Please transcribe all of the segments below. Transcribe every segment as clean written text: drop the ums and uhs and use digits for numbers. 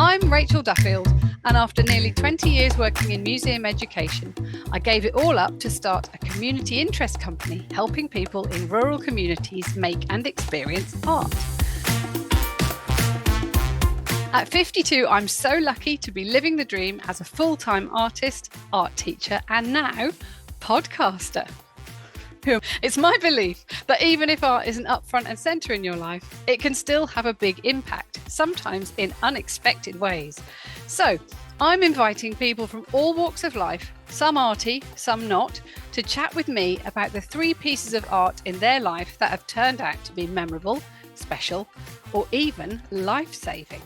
I'm Rachel Duffield, and after nearly 20 years working in museum education, I gave it all up to start a community interest company helping people in rural communities make and experience art. At 52, I'm so lucky to be living the dream as a full-time artist, art teacher, and now podcaster. It's my belief that even if art isn't up front and centre in your life, it can still have a big impact, sometimes in unexpected ways. So I'm inviting people from all walks of life, some arty, some not, to chat with me about the 3 pieces of art in their life that have turned out to be memorable, special, or even life-saving.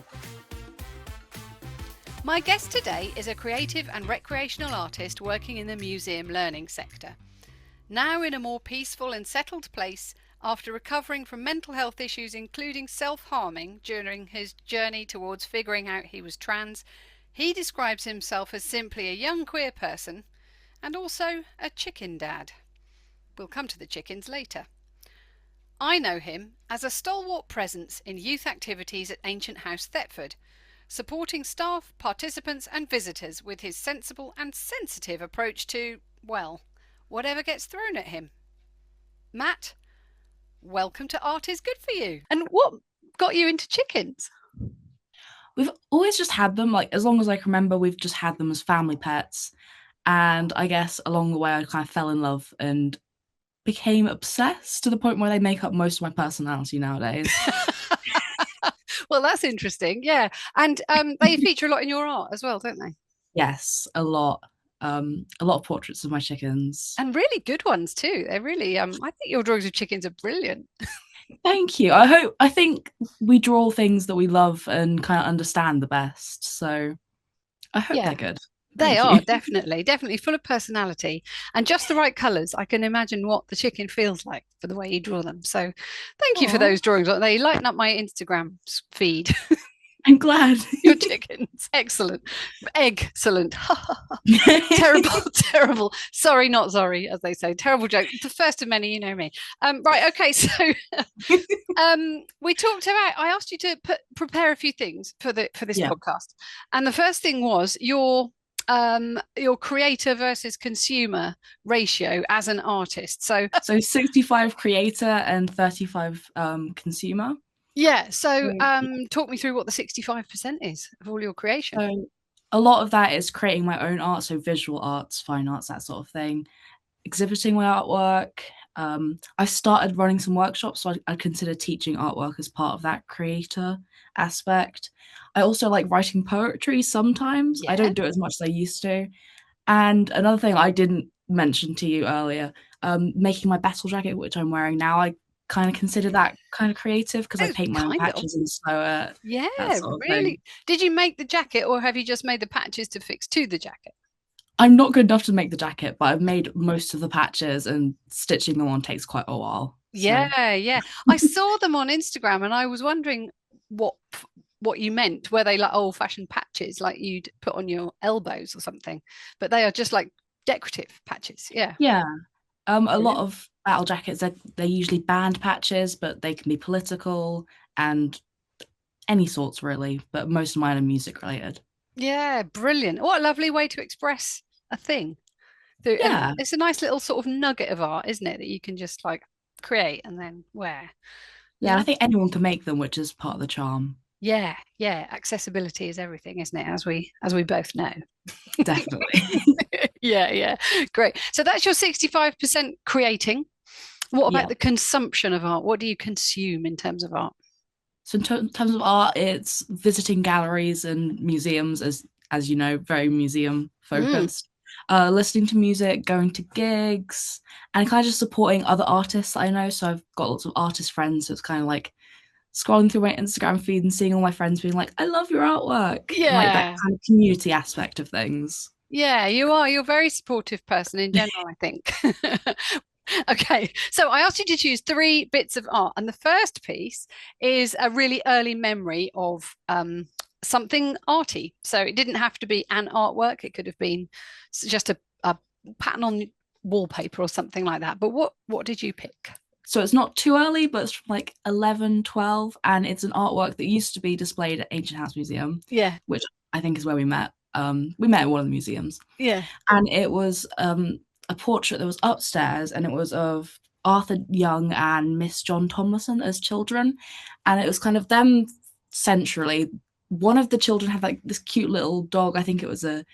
My guest today is a creative and recreational artist working in the museum learning sector. Now in a more peaceful and settled place, after recovering from mental health issues including self-harming during his journey towards figuring out he was trans, he describes himself as simply a young queer person and also a chicken dad. We'll come to the chickens later. I know him as a stalwart presence in youth activities at Ancient House Thetford, supporting staff, participants and visitors with his sensible and sensitive approach to, well, whatever gets thrown at him. Matt, welcome to Art is Good For You. And what got you into chickens? We've always just had them, like as long as I can remember, we've just had them as family pets. And I guess along the way I kind of fell in love and became obsessed to the point where they make up most of my personality nowadays. Well, that's interesting. Yeah. And they feature a lot in your art as well, don't they? Yes, a lot. A lot of portraits of my chickens. And really good ones too. They're really, I think your drawings of chickens are brilliant. Thank you. I think we draw things that we love and kind of understand the best. So I hope they're good. They Thank are you. definitely full of personality and just the right colours. I can imagine what the chicken feels like for the way you draw them. So thank you for Aw. those drawings. They lighten up my Instagram feed. I'm glad. Your chickens. Excellent. Excellent. Terrible. Sorry, not sorry, as they say. Terrible joke. The first of many, you know me. Right, okay, so we talked about, I asked you to prepare a few things for this podcast. And the first thing was your creator versus consumer ratio as an artist. So 65 creator and 35 consumer. Yeah. So talk me through what the 65% is of all your creation. So a lot of that is creating my own art, so visual arts, fine arts, that sort of thing. Exhibiting my artwork. I started running some workshops, so I consider teaching artwork as part of that creator aspect. I also like writing poetry sometimes. I don't do it as much as I used to. And another thing I didn't mention to you earlier, making my battle jacket, which I'm wearing now, I kind of consider that kind of creative because I paint my own patches and sew it. Yeah, sort of really. thing. Did you make the jacket or have you just made the patches to fix to the jacket? I'm not good enough to make the jacket, but I've made most of the patches and stitching them on takes quite a while. Yeah. I saw them on Instagram and I was wondering what you meant. Were they like old-fashioned patches like you'd put on your elbows or something? But they are just like decorative patches. Yeah. Yeah. A lot of battle jackets, they're usually band patches, but they can be political and any sorts really, but most of mine are music related. Yeah, brilliant. What a lovely way to express a thing. Yeah. It's a nice little sort of nugget of art, isn't it, that you can just like create and then wear. Yeah, I think anyone can make them, which is part of the charm. Yeah. Accessibility is everything, isn't it? As we both know. Definitely. Yeah. Great. So that's your 65% creating. What about the consumption of art? What do you consume in terms of art? So in terms of art, it's visiting galleries and museums, as you know, very museum focused. Listening to music, going to gigs, and kind of just supporting other artists I know. So I've got lots of artist friends, so it's kind of like scrolling through my Instagram feed and seeing all my friends being like, I love your artwork. Yeah. Like that kind of community aspect of things. Yeah, you are. You're a very supportive person in general, I think. Okay, so I asked you to choose 3 bits of art, and the first piece is a really early memory of something arty. So it didn't have to be an artwork; it could have been just a pattern on wallpaper or something like that. But what did you pick? So it's not too early, but it's from like 11, 12, and it's an artwork that used to be displayed at Ancient House Museum, Yeah. which I think is where we met. We met at one of the museums, Yeah. and it was a portrait that was upstairs, and it was of Arthur Young and Miss John Tomlinson as children, and it was kind of them centrally. One of the children had like this cute little dog. I think it was a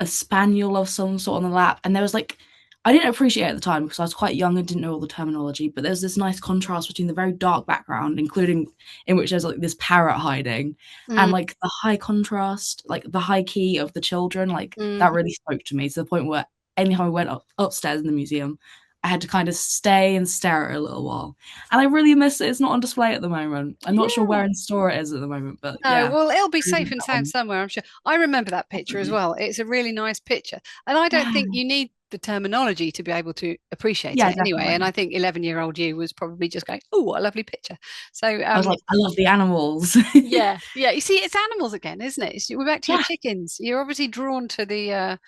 spaniel of some sort on the lap, and there was like, I didn't appreciate it at the time because I was quite young and didn't know all the terminology, but there's this nice contrast between the very dark background, including in which there's like this parrot hiding, and Mm. like the high contrast, like the high key of the children, like that Mm. really spoke to me to the point where anytime I went upstairs in the museum, I had to kind of stay and stare at it a little while. And I really miss it. It's not on display at the moment. I'm not sure Yeah. where in store it is at the moment, but No, yeah. well, it'll be I really safe miss and that sound one. somewhere, I'm sure. I remember that picture as Definitely. well. It's a really nice picture. And I don't Yeah. think you need the terminology to be able to appreciate Yeah, it anyway. And definitely. I think 11-year-old you was probably just going, oh, what a lovely picture. So, I was like, I love the animals. yeah, yeah. You see, it's animals again, isn't it? We're back to your Yeah. chickens. You're obviously drawn to the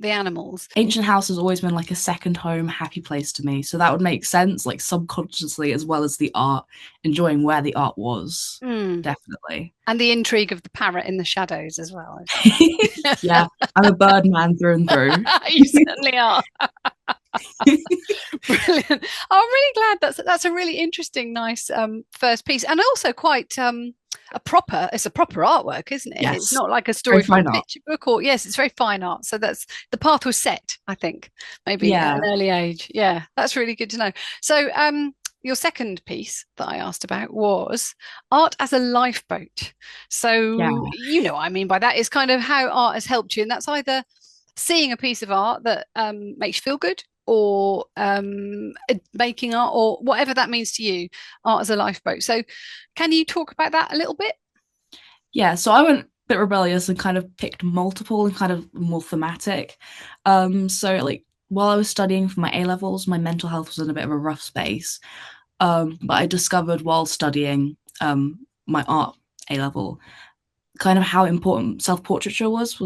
animals. Ancient House has always been like a second home, happy place to me. So that would make sense, like subconsciously, as well as the art, enjoying where the art was. Mm. Definitely. And the intrigue of the parrot in the shadows as well. Yeah, I'm a bird man through and through. You certainly are. Brilliant. Oh, I'm really glad that's a really interesting, nice first piece, and also quite it's a proper artwork, isn't it? It's Yes, not like a very story from a fine art. picture book, or yes, it's very fine art. So that's the path was set, I think, maybe at Yeah, an early age. Yeah, that's really good to know. So your second piece that I asked about was art as a lifeboat. yeah, So you know what I mean by that is kind of how art has helped you, and that's either seeing a piece of art that makes you feel good or making art or whatever that means to you, art as a lifeboat. So, can you talk about that a little bit? yeah. So I went a bit rebellious and kind of picked multiple and kind of more thematic. So like while I was studying for my A levels, my mental health was in a bit of a rough space. But I discovered while studying my art A level kind of how important self-portraiture was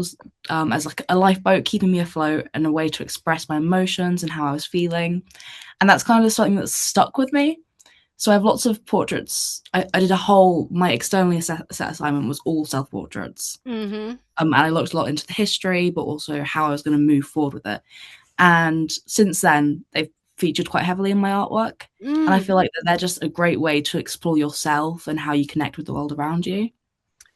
as like a lifeboat keeping me afloat and a way to express my emotions and how I was feeling, and that's kind of something that's stuck with me. So I have lots of portraits. I did a whole my externally set assignment was all self-portraits, Mm-hmm. and I looked a lot into the history but also how I was going to move forward with it. And since then they've featured quite heavily in my artwork, and I Mm. feel like that they're just a great way to explore yourself and how you connect with the world around you.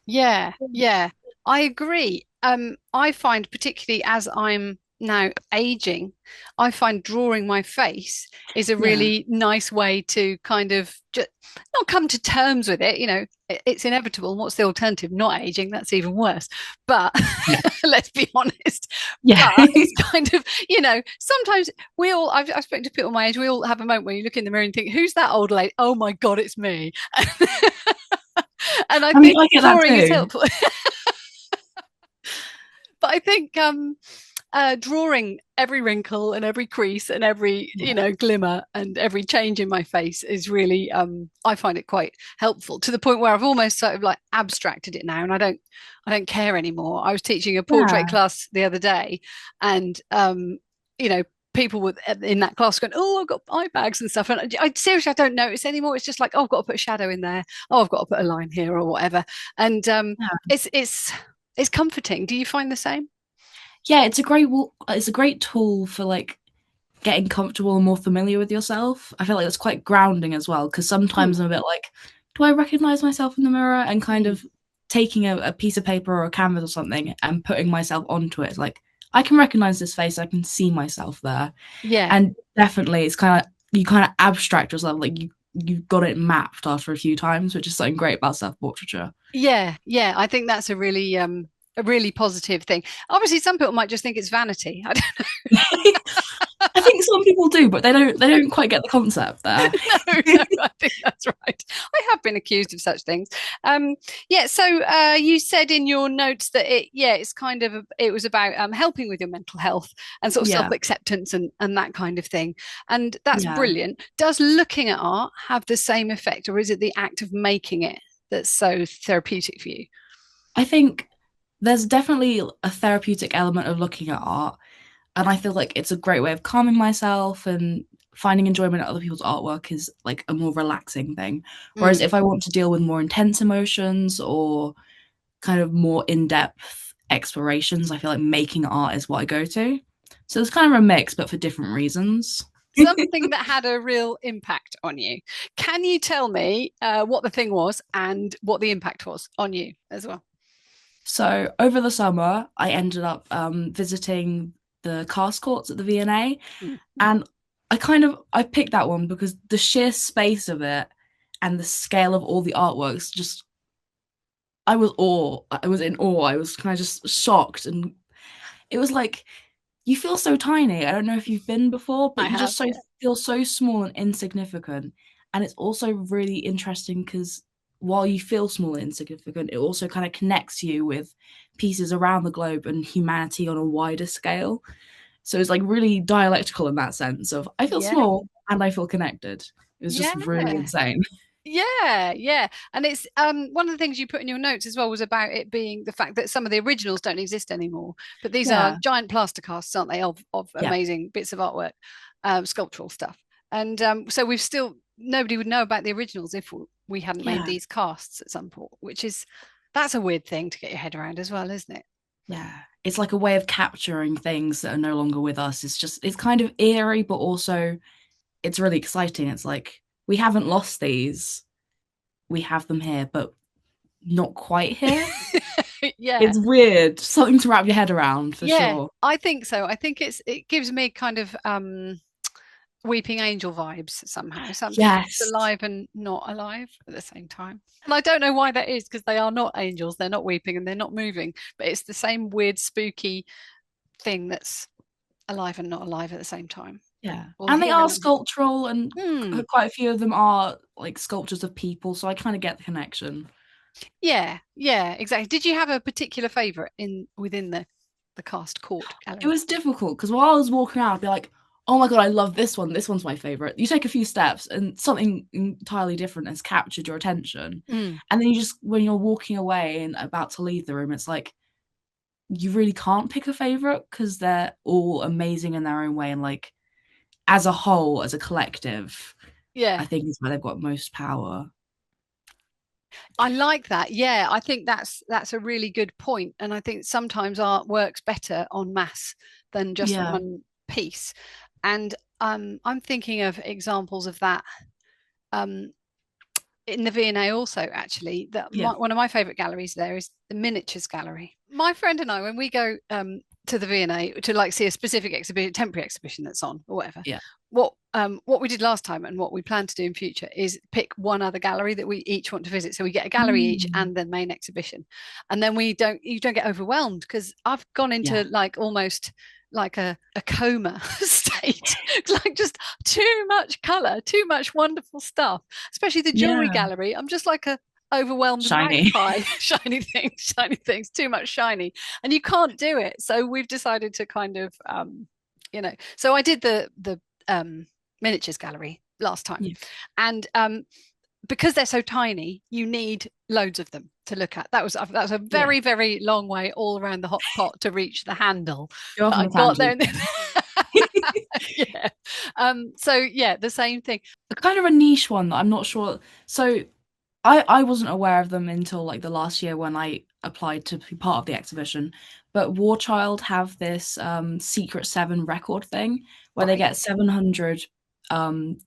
Yeah, yeah, I agree. I find particularly as I'm now aging, I find drawing my face is a Yeah. really nice way to kind of just not come to terms with it. You know, it's inevitable. What's the alternative? Not aging. That's even worse. But Yeah. let's be honest. Yeah. But it's kind of, sometimes I've spoken to people my age, we all have a moment where you look in the mirror and think, who's that old lady? Oh my God, it's me. And I I mean, think I get that drawing is too. helpful. But I think drawing every wrinkle and every crease and every Yeah. glimmer and every change in my face is really I find it quite helpful to the point where I've almost sort of like abstracted it now, and I don't care anymore. I was teaching a portrait Yeah. class the other day, and you know people were in that class going, oh, I've got eye bags and stuff, and I seriously, I don't notice anymore. It's just like, oh, I've got to put a shadow in there, oh, I've got to put a line here or whatever. And Yeah. it's comforting. Do you find the same? Yeah, it's a great tool for like getting comfortable and more familiar with yourself. I feel like it's quite grounding as well because Hmm. sometimes I'm a bit like, do I recognize myself in the mirror? And kind Mm. of taking a piece of paper or a canvas or something and putting myself onto it. Like I can recognize this face, I can see myself there. Yeah. And definitely it's kind of you kind of abstract yourself, like you've got it mapped after a few times, which is something great about self-portraiture. Yeah, yeah, I think that's a really positive thing. Obviously, some people might just think it's vanity. I don't I think some people do, but they don't quite get the concept there. know. No, I think that's right. I have been accused of such things. Yeah, so you said in your notes that it was about helping with your mental health and sort of Yeah, self-acceptance and that kind of thing. And that's yeah. brilliant. Does looking at art have the same effect, or is it the act of making it that's so therapeutic for you? I think there's definitely a therapeutic element of looking at art, and I feel like it's a great way of calming myself and finding enjoyment in other people's artwork is like a more relaxing thing. Whereas Mm. if I want to deal with more intense emotions or kind of more in-depth explorations, I feel like making art is what I go to. So it's kind of a mix, but for different reasons. Something that had a real impact on you. Can you tell me what the thing was and what the impact was on you as well? So over the summer, I ended up visiting the cast courts at the V&A, Mm. and I picked that one because the sheer space of it and the scale of all the artworks just I was in awe. I was kind of just shocked, and it was like you feel so tiny. I don't know if you've been before, I but you have, just so yeah. feel so small and insignificant. And it's also really interesting because while you feel small and insignificant, it also kind of connects you with pieces around the globe and humanity on a wider scale. So it's like really dialectical in that sense of I feel Yeah. small and I feel connected. It was just really Yeah. insane. Yeah, yeah. And it's one of the things you put in your notes as well was about it being the fact that some of the originals don't exist anymore. But these are Yeah, giant plaster casts, aren't they, of yeah, amazing bits of artwork, sculptural stuff. And so we've still nobody would know about the originals if we hadn't made yeah, these casts at some point, which is that's a weird thing to get your head around as well, isn't it? yeah. It's like a way of capturing things that are no longer with us. It's kind of eerie, but also it's really exciting. It's like we haven't lost these. We have them here, but not quite here. Yeah. It's weird. Something to wrap your head around for Yeah, sure. I think so. I think it gives me kind of Weeping Angel vibes somehow. Something that's Yes. alive and not alive at the same time. And I don't know why that is because they are not angels. They're not weeping and they're not moving, but it's the same weird, spooky thing that's alive and not alive at the same time. Yeah. Or And they here are and not here. sculptural and Hmm. quite a few of them are like sculptures of people, so I kind of get the connection. Yeah, yeah, exactly. Did you have a particular favorite in within the cast court It gallery? was difficult because while I was walking around, I'd be like, "Oh my god, I love this one. This one's my favorite." You take a few steps, and something entirely different has captured your attention, Mm. and then you just when you're walking away and about to leave the room, it's like you really can't pick a favorite because they're all amazing in their own way, and like as a whole, as a collective, Yeah. I think is where they've got most power. I like that. Yeah, I think that's a really good point. And I think sometimes art works better en masse than just Yeah, one piece. And I'm thinking of examples of that um, in the V&A also, actually. yeah, One of my favorite galleries there is the Miniatures Gallery. My friend and I, when we go to the V&A to like see a specific exhibition, temporary exhibition that's on or whatever, yeah. what we did last time and what we plan to do in future is pick one other gallery that we each want to visit. So we get a gallery each Mm. and the main exhibition, and then you don't get overwhelmed because I've gone Yeah, into like almost like a coma state, like just too much color, too much wonderful stuff, especially the jewelry yeah. gallery. I'm just like a overwhelmed Shiny. magpie. Shiny things, too much shiny, and you can't do it. So we've decided to kind of so I did the miniatures gallery last time. Yeah, And because they're so tiny, you need loads of them to look at. That was a yeah. very, very long way all around the hot pot to reach the handle. Go off But on I a got there. tangent. And yeah. So yeah, the same thing. Kind of a niche one that I'm not sure. So I wasn't aware of them until like the last year when I applied to be part of the exhibition. But War Child have this Secret Seven record thing where they Right. get 700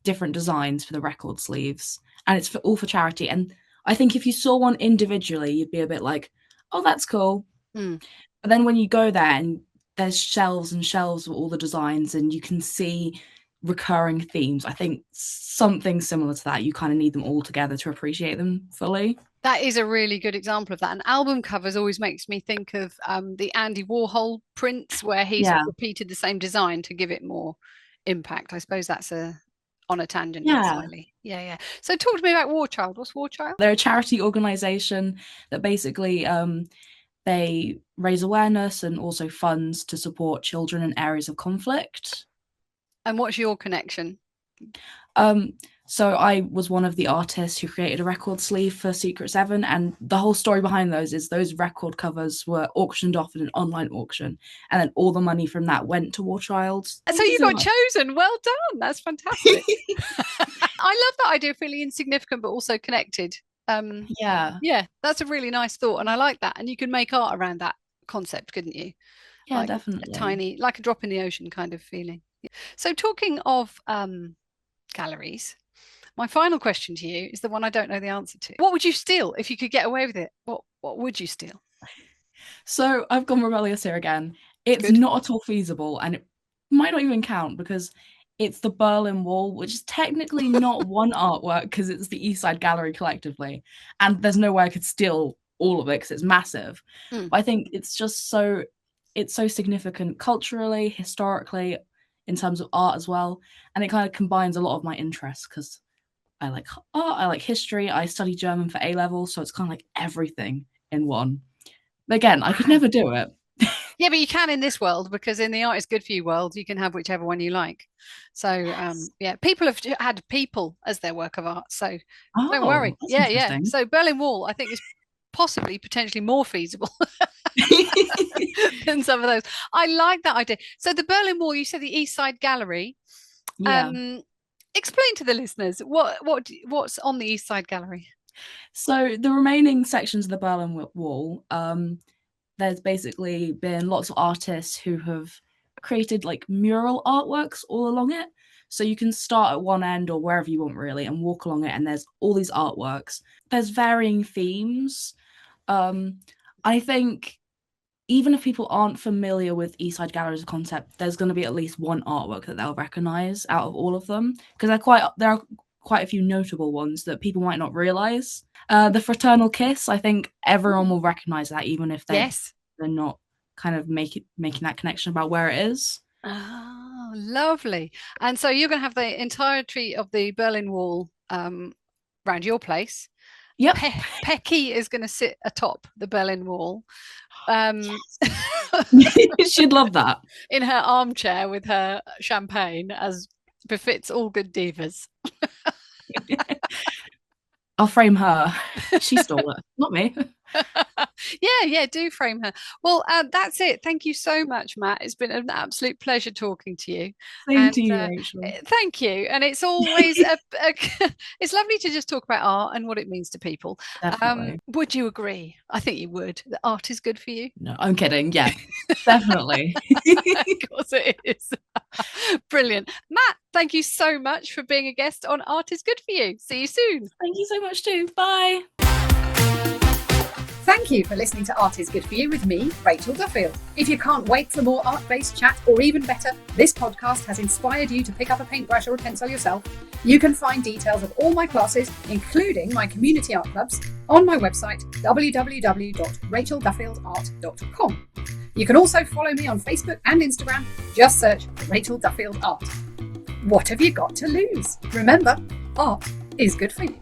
different designs for the record sleeves, and it's all for charity. And I think if you saw one individually, you'd be a bit like, "Oh, that's cool." Mm. But then when you go there and there's shelves and shelves of all the designs, and you can see recurring themes. I think something similar to that. You kind of need them all together to appreciate them fully. That is a really good example of that. And album covers always makes me think of the Andy Warhol prints where he sort Yeah. of repeated the same design to give it more impact. I suppose that's a on a tangent, but Yeah. slightly. Yeah, yeah. So talk to me about War Child. What's War Child? They're a charity organization that basically they raise awareness and also funds to support children in areas of conflict. And what's your connection? Um, So I was one of the artists who created a record sleeve for Secret Seven, and the whole story behind those is those record covers were auctioned off in an online auction, and then all the money from that went to War Child. So you got chosen. Well done. That's fantastic. I love that idea of feeling insignificant but also connected. Yeah, that's a really nice thought, and I like that. And you can make art around that concept, couldn't you? Yeah, like definitely. A tiny, like a drop in the ocean kind of feeling. So talking of galleries, my final question to you is the one I don't know the answer to. What would you steal if you could get away with it? What would you steal? So I've gone rebellious here again. It's Good. not at all feasible, and it might not even count because it's the Berlin Wall, which is technically not one artwork because it's the East Side Gallery collectively, and there's no way I could steal all of it because it's massive. But I think it's just so significant culturally, historically, in terms of art as well, and it kind of combines a lot of my interests because I like art, I like history, I study German for A-level, so it's kind of like everything in one. But again, I could never do it. Yeah, but you can in this world, because in the art is good for you world, you can have whichever one you like. So yeah, people have had people as their work of art, so don't worry. Yeah. So Berlin Wall, I think, is possibly potentially more feasible than some of those. I like that idea. So the Berlin Wall, you said the East Side Gallery. Yeah. Explain to the listeners what's on the East Side Gallery. So the remaining sections of the Berlin Wall, there's basically been lots of artists who have created like mural artworks all along it. So you can start at one end or wherever you want really and walk along it, and there's all these artworks. There's varying themes. I think even if people aren't familiar with East Side Gallery as a concept, there's going to be at least one artwork that they'll recognize out of all of them, because there are quite a few notable ones that people might not realize. The Fraternal Kiss, I think everyone will recognize that, even if they're not kind of making that connection about where it is. Oh, lovely. And so you're going to have the entirety of the Berlin Wall around your place. Yep. Pecky is going to sit atop the Berlin Wall. She'd love that. In her armchair with her champagne, as befits all good divas. I'll frame her. She stole it, not me. Yeah, do frame her. Well, that's it. Thank you so much, Matt. It's been an absolute pleasure talking to you. Same to you, Rachel. Thank you. And it's always it's lovely to just talk about art and what it means to people. Definitely. Would you agree? I think you would. That art is good for you. No, I'm kidding. Yeah, definitely. Of course it is. Brilliant. Matt, thank you so much for being a guest on Art is Good for You. See you soon. Thank you so much too. Bye. Thank you for listening to Art is Good for You with me, Rachel Duffield. If you can't wait for more art-based chat, or even better, this podcast has inspired you to pick up a paintbrush or a pencil yourself, you can find details of all my classes, including my community art clubs, on my website, www.rachelduffield.art.com. You can also follow me on Facebook and Instagram. Just search Rachel Duffield Art. What have you got to lose? Remember, art is good for you.